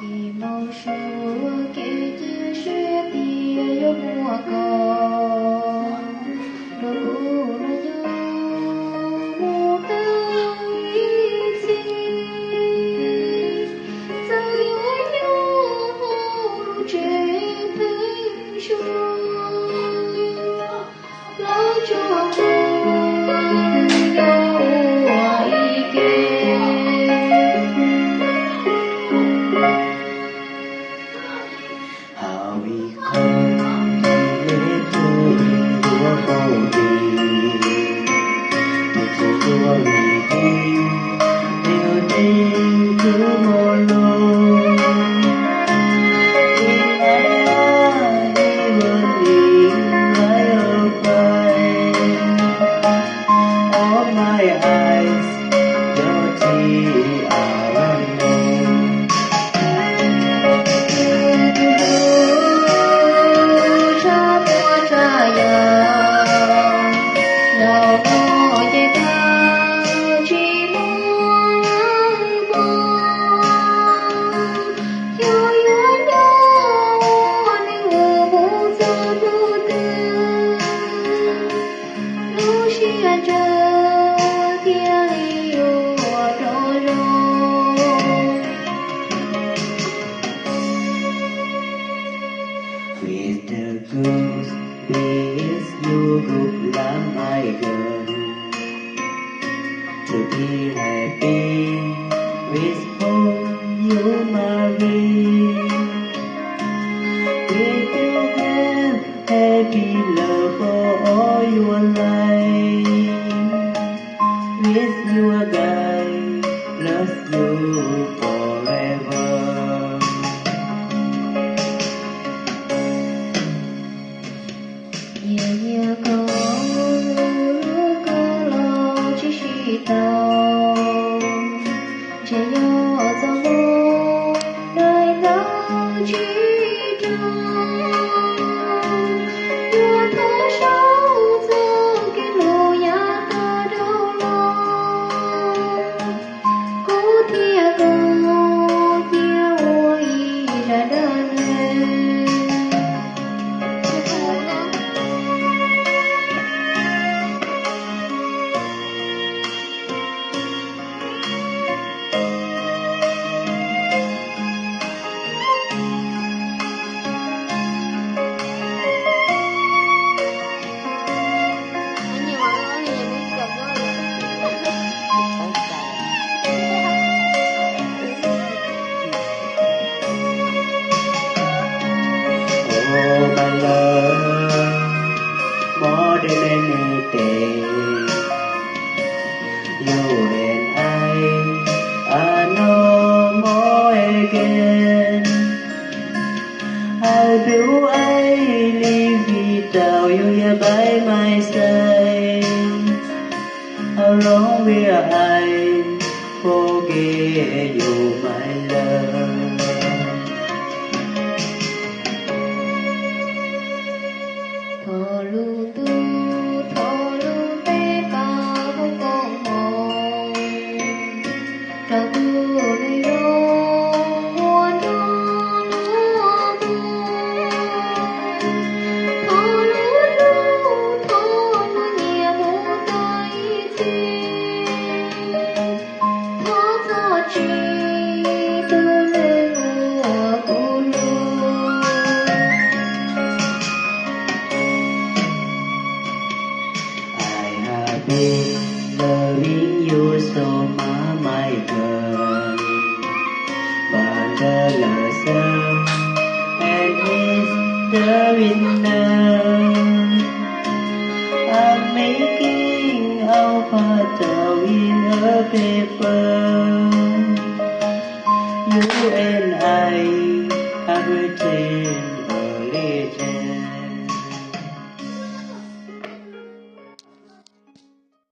Kỳ màu xưa kể chia sẻ tia yêu mùa còn đồ cũ nó nhớ mùa tới gì giờ nhớ nhớ trên thấy trôi lo cho tôi nhau ai kề How we come to live your body, it's a story we'll think tomorrow. In my evening, I'll cry. All my eyes, your tears are unknown. With the ghost, is you group làm ai gần to be happy with hope you marry. With you have happy love for all your life. With your guy loves you forever. Nhẹ có lo chỉ suy tao chỉ do gió đời nào chỉ trong đưa ta sâu dâng cái lù nhà ta đâu lo cố thia ôi ra đơn Oh my love, more than anything, you and I are no more again. How do I live without you here by my side? How long will I forget you, my love? thọ lưu tế cao con hồn trao tu này đâu muôn đó lúa buồn thọ lưu nhẹ mũ tay chi thọ gió chi từ nơi mùa cô lưu. Been loving you so much, my girl, but the loser and is the winner. I'm making our photo in a paper. You and I